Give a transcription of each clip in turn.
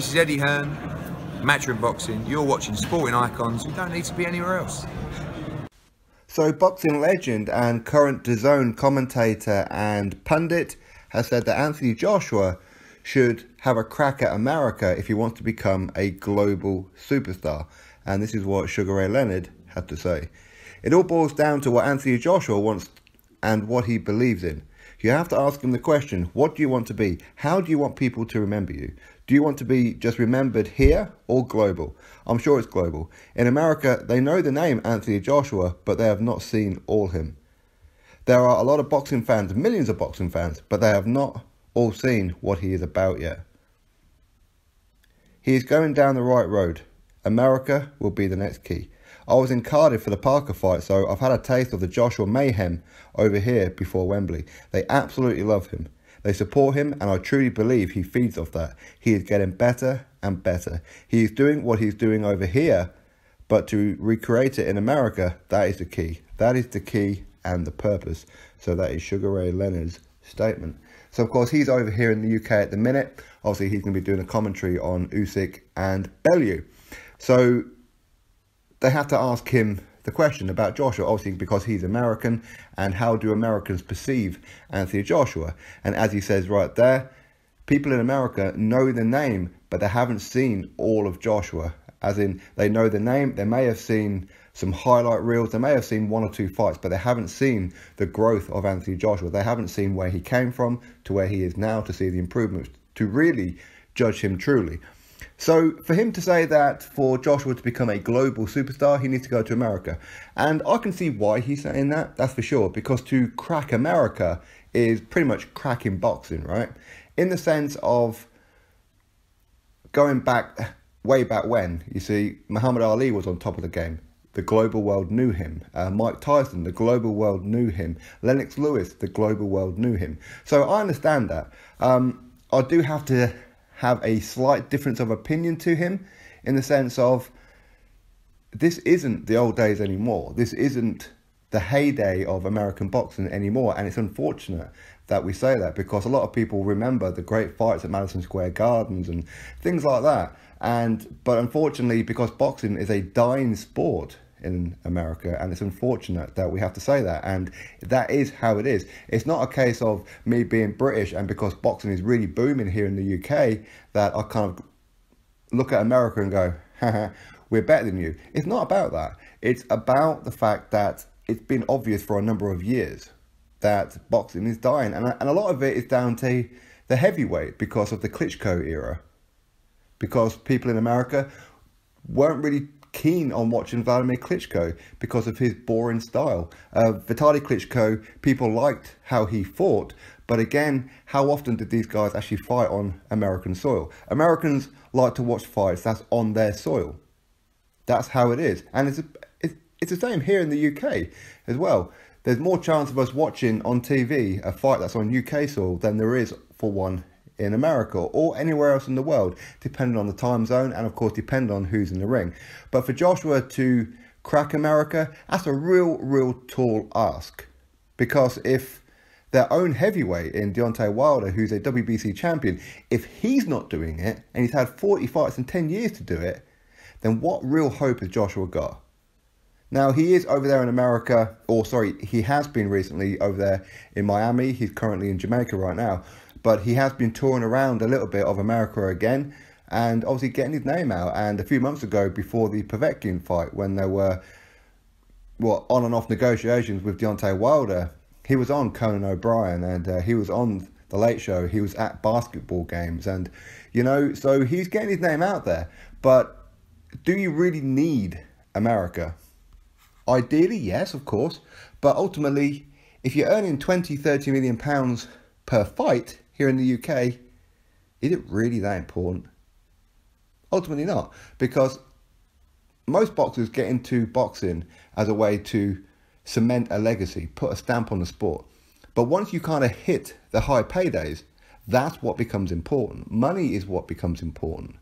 This is Eddie Hearn, Matchroom Boxing. You're watching Sporting Icons. You don't need to be anywhere else. So boxing legend and current DAZN commentator and pundit has said that Anthony Joshua should have a crack at America if he wants to become a global superstar. And this is what Sugar Ray Leonard had to say. It all boils down to what Anthony Joshua wants and what he believes in. You have to ask him the question, what do you want to be? How do you want people to remember you? Do you want to be just remembered here or global? I'm sure it's global. In America, they know the name Anthony Joshua, but they have not seen all him. There are a lot of boxing fans, millions of boxing fans, but they have not all seen what he is about yet. He is going down the right road. America will be the next key. I was in Cardiff for the Parker fight, so I've had a taste of the Joshua mayhem over here before Wembley. They absolutely love him. They support him, and I truly believe he feeds off that. He is getting better and better. He is doing what he's doing over here, but to recreate it in America, that is the key. That is the key and the purpose. So that is Sugar Ray Leonard's statement. So of course he's over here in the UK at the minute. Obviously he's going to be doing a commentary on Usyk and Bellew. So they have to ask him the question about Joshua, obviously because he's American, and how do Americans perceive Anthony Joshua? And as he says right there, people in America know the name, but they haven't seen all of Joshua. As in, they know the name, they may have seen some highlight reels, they may have seen one or two fights, but they haven't seen the growth of Anthony Joshua. They haven't seen where he came from to where he is now, to see the improvements, to really judge him truly. So for him to say that for Joshua to become a global superstar, he needs to go to America. And I can see why he's saying that, that's for sure. Because to crack America is pretty much cracking boxing, right? In the sense of going back, way back when, you see, Muhammad Ali was on top of the game. The global world knew him. Mike Tyson, the global world knew him. Lennox Lewis, the global world knew him. So I understand that. I do have to have a slight difference of opinion to him in the sense of this isn't the old days anymore. This isn't the heyday of American boxing anymore, and it's unfortunate that we say that because a lot of people remember the great fights at Madison Square Gardens and things like that. But unfortunately, because boxing is a dying sport in America, and it's unfortunate that we have to say that, and that is how it is. It's not a case of me being British and because boxing is really booming here in the UK that I kind of look at America and go, haha, we're better than you. It's not about that. It's about the fact that it's been obvious for a number of years that boxing is dying, and a lot of it is down to the heavyweight because of the Klitschko era, because people in America weren't really keen on watching Vladimir Klitschko because of his boring style. Vitaly Klitschko, people liked how he fought, but again, how often did these guys actually fight on American soil? Americans like to watch fights that's on their soil. That's how it is, and it's the same here in the UK as well. There's more chance of us watching on TV a fight that's on UK soil than there is for one in America or anywhere else in the world, depending on the time zone and of course depending on who's in the ring. But for Joshua to crack America, that's a real tall ask, because if their own heavyweight in Deontay Wilder, who's a WBC champion, if he's not doing it and he's had 40 fights in 10 years to do it, then what real hope has Joshua got? Now, he is over there in America, or sorry, he has been recently over there in Miami. He's currently in Jamaica right now. But he has been touring around a little bit of America again and obviously getting his name out. And a few months ago, before the Povetkin fight, when there were on and off negotiations with Deontay Wilder, he was on Conan O'Brien and he was on The Late Show. He was at basketball games and, you know, so he's getting his name out there. But do you really need America? Ideally, yes, of course. But ultimately, if you're earning 20, 30 million pounds per fight here in the UK, is it really that important? Ultimately not, because most boxers get into boxing as a way to cement a legacy, put a stamp on the sport. But once you kind of hit the high paydays, that's what becomes important. Money is what becomes important.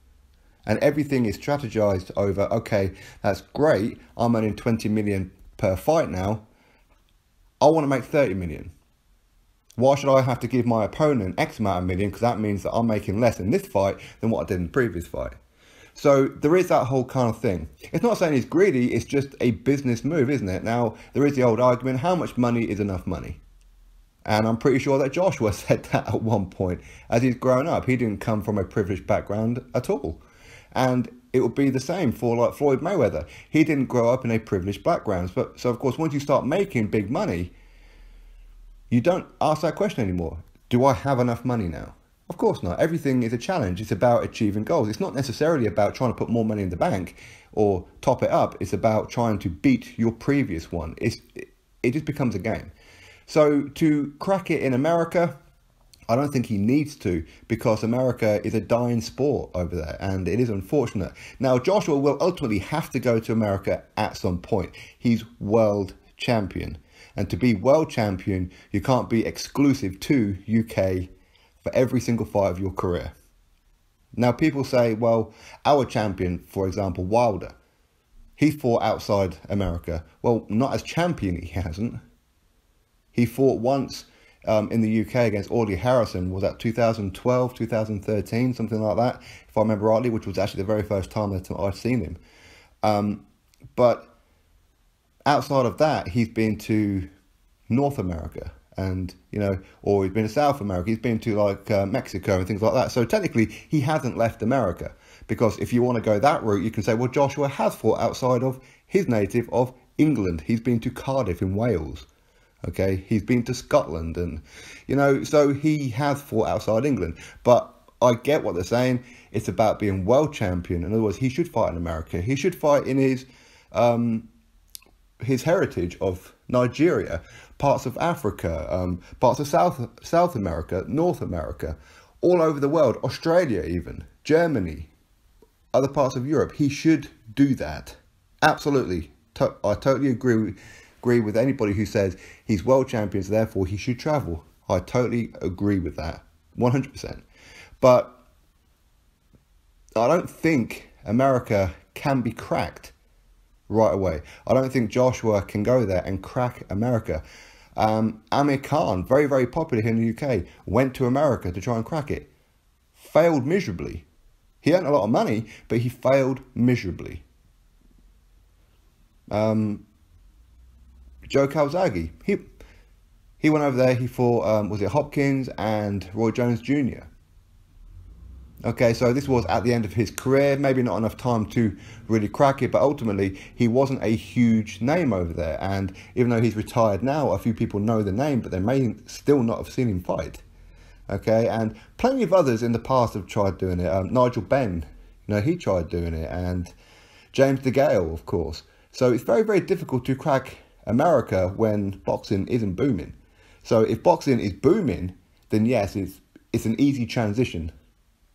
And everything is strategized over, okay, that's great, I'm earning 20 million per fight now, I want to make 30 million. Why should I have to give my opponent X amount of million, because that means that I'm making less in this fight than what I did in the previous fight? So there is that whole kind of thing. It's not saying he's greedy, it's just a business move, isn't it? Now, there is the old argument, how much money is enough money? And I'm pretty sure that Joshua said that at one point. As he's grown up, he didn't come from a privileged background at all. And it would be the same for like Floyd Mayweather. He didn't grow up in a privileged background. But so of course, once you start making big money, you don't ask that question anymore. Do I have enough money now? Of course not. Everything is a challenge. It's about achieving goals. It's not necessarily about trying to put more money in the bank or top it up. It's about trying to beat your previous one. It just becomes a game. So to crack it in America, I don't think he needs to, because America is a dying sport over there, and it is unfortunate. Now, Joshua will ultimately have to go to America at some point. He's world champion. And to be world champion, you can't be exclusive to UK for every single fight of your career. Now, people say, well, our champion, for example, Wilder, he fought outside America. Well, not as champion, he hasn't. He fought once in the UK against Audley Harrison. Was that 2012, 2013, something like that, if I remember rightly, which was actually the very first time that I've seen him. But outside of that, he's been to North America, and or he's been to South America. He's been to like Mexico and things like that. So technically, he hasn't left America, because if you want to go that route, you can say, well, Joshua has fought outside of his native of England. He's been to Cardiff in Wales. Okay, he's been to Scotland, and so he has fought outside England. But I get what they're saying. It's about being world champion. In other words, he should fight in America. He should fight in his heritage of Nigeria, parts of Africa, parts of South America, North America, all over the world, Australia even, Germany, other parts of Europe. He should do that. Absolutely. I totally agree with anybody who says he's world champion, so therefore he should travel. I totally agree with that, 100%. But I don't think America can be cracked right away. I don't think Joshua can go there and crack America. Amir Khan, very, very popular here in the UK, went to America to try and crack it. Failed miserably. He earned a lot of money, but he failed miserably. Joe Calzaghe, he went over there, he fought, was it Hopkins and Roy Jones Jr. Okay, so this was at the end of his career, maybe not enough time to really crack it, but ultimately he wasn't a huge name over there. And even though he's retired now, a few people know the name, but they may still not have seen him fight. Okay, and plenty of others in the past have tried doing it. Nigel Benn, he tried doing it, and James DeGale, of course. So it's very, very difficult to crack America when boxing isn't booming. So if boxing is booming, then yes, it's an easy transition.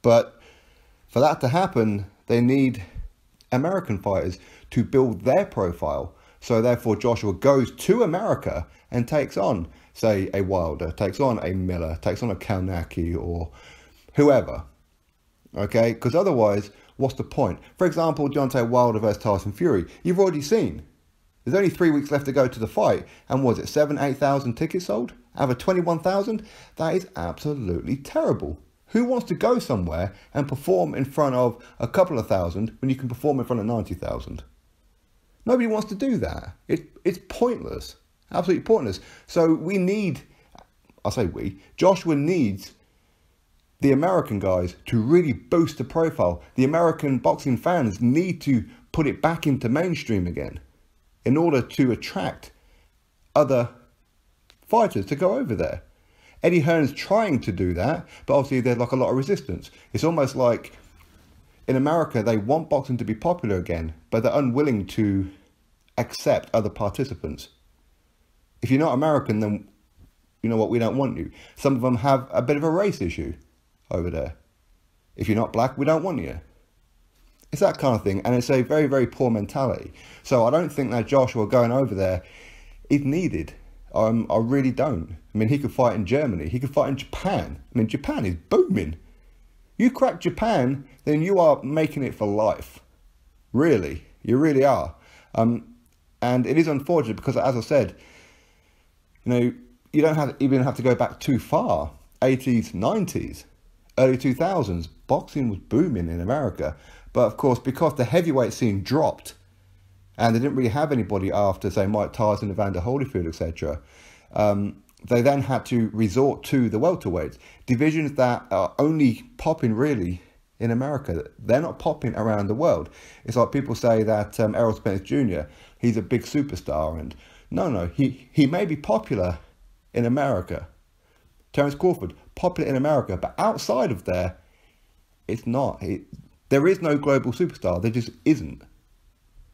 But for that to happen, they need American fighters to build their profile. So therefore, Joshua goes to America and takes on, say, a Wilder, takes on a Miller, takes on a Kalnacki or whoever. Okay, because otherwise, what's the point? For example, Deontay Wilder versus Tyson Fury, you've already seen. There's only 3 weeks left to go to the fight, and was it 8,000 tickets sold out of 21,000? That is absolutely terrible. Who wants to go somewhere and perform in front of a couple of thousand when you can perform in front of 90,000? Nobody wants to do that. It's pointless, absolutely pointless. So we need, Joshua needs the American guys to really boost the profile. The American boxing fans need to put it back into mainstream again, in order to attract other fighters to go over there. Eddie Hearn's trying to do that, but obviously there's like a lot of resistance. It's almost like in America, they want boxing to be popular again, but they're unwilling to accept other participants. If you're not American, then you know what, we don't want you. Some of them have a bit of a race issue over there. If you're not black, we don't want you. It's that kind of thing, and it's a very, very poor mentality. So I don't think that Joshua going over there is needed. I really don't. I mean, he could fight in Germany. He could fight in Japan. I mean, Japan is booming. You crack Japan, then you are making it for life. Really. You really are. And it is unfortunate because, as I said, you don't even have to go back too far. 80s, 90s, early 2000s, boxing was booming in America. But of course, because the heavyweight scene dropped, and they didn't really have anybody after, say, Mike Tyson, Evander Holyfield, etc., they then had to resort to the welterweights, divisions that are only popping really in America. They're not popping around the world. It's like people say that Errol Spence Jr., he's a big superstar, and no, he may be popular in America. Terence Crawford, popular in America, but outside of there, it's not. There is no global superstar. There just isn't.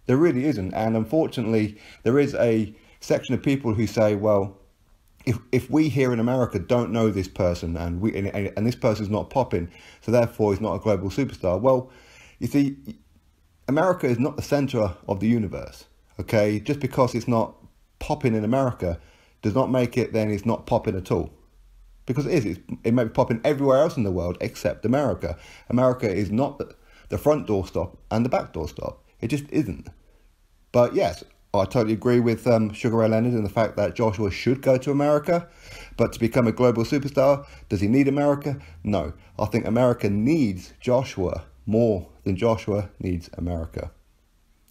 There really isn't. And unfortunately, there is a section of people who say, well, if we here in America don't know this person and this person's not popping, so therefore he's not a global superstar. Well, you see, America is not the center of the universe. Okay, just because it's not popping in America does not make it then it's not popping at all. Because it is. It may be popping everywhere else in the world except America. America is not the front door stop and the back door stop. It just isn't. But yes, I totally agree with Sugar Ray Leonard in the fact that Joshua should go to America. But to become a global superstar, does he need America? No. I think America needs Joshua more than Joshua needs America.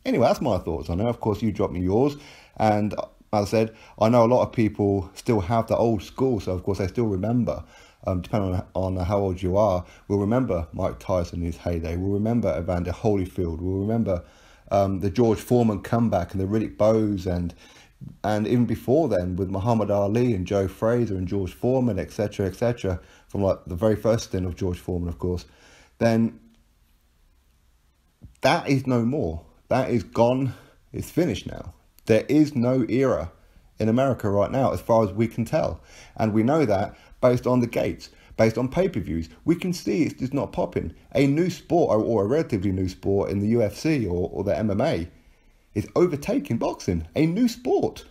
Anyway, that's my thoughts on it. Of course, you drop me yours. And as I said, I know a lot of people still have the old school. So, of course, they still remember, depending on how old you are, will remember Mike Tyson in his heyday. We'll remember Evander Holyfield. We'll remember the George Foreman comeback and the Riddick Bows, and even before then with Muhammad Ali and Joe Frazier and George Foreman, etc., from like the very first stint of George Foreman, of course. Then that is no more. That is gone. It's finished now. There is no era in America right now, as far as we can tell. And we know that based on the gates, based on pay-per-views. We can see it's just not popping. A new sport, or a relatively new sport in the UFC or the MMA, is overtaking boxing. A new sport.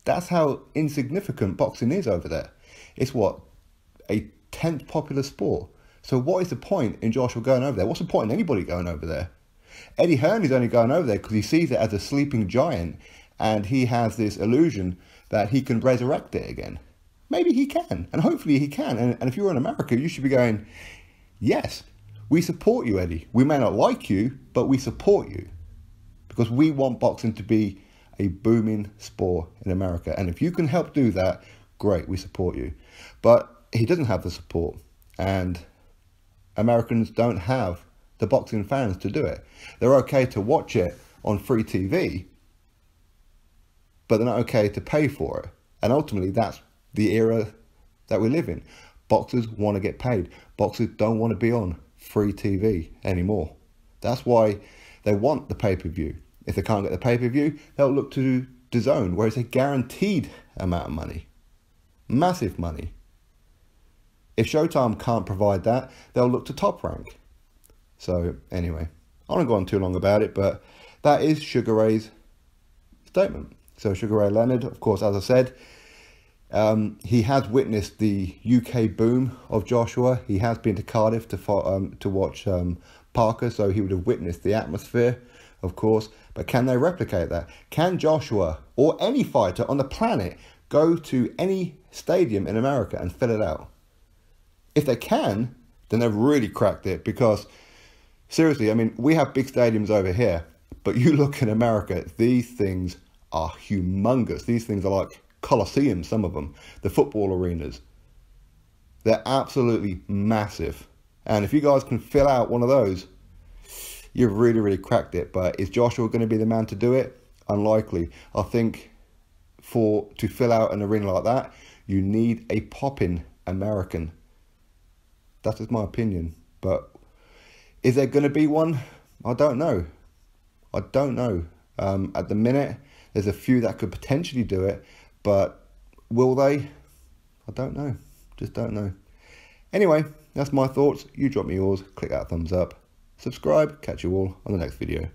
That's how insignificant boxing is over there. It's what? A 10th popular sport. So what is the point in Joshua going over there? What's the point in anybody going over there? Eddie Hearn is only going over there because he sees it as a sleeping giant, and he has this illusion that he can resurrect it again. Maybe he can, and hopefully he can. And if you're in America, you should be going, yes, we support you, Eddie. We may not like you, but we support you. Because we want boxing to be a booming sport in America. And if you can help do that, great, we support you. But he doesn't have the support. And Americans don't have the boxing fans to do it. They're okay to watch it on free TV, but they're not okay to pay for it. And ultimately, that's the era that we live in. Boxers want to get paid. Boxers don't want to be on free TV anymore. That's why they want the pay-per-view. If they can't get the pay-per-view, they'll look to DAZN, where it's a guaranteed amount of money. Massive money. If Showtime can't provide that, they'll look to Top Rank. So anyway, I don't want to go on too long about it, but that is Sugar Ray's statement. So Sugar Ray Leonard, of course, as I said, he has witnessed the UK boom of Joshua. He has been to Cardiff to watch Parker, so he would have witnessed the atmosphere, of course. But can they replicate that? Can Joshua or any fighter on the planet go to any stadium in America and fill it out? If they can, then they've really cracked it, because seriously, I mean, we have big stadiums over here, but you look in America, these things are humongous. These things are like Colosseum, some of them, the football arenas. They're absolutely massive. And if you guys can fill out one of those, you've really, really cracked it. But is Joshua going to be the man to do it? Unlikely. I think to fill out an arena like that, you need a popping American. That is my opinion. But is there going to be one? I don't know. I don't know. At the minute, there's a few that could potentially do it, but will they? I don't know. Just don't know. Anyway, that's my thoughts. You drop me yours. Click that thumbs up. Subscribe. Catch you all on the next video.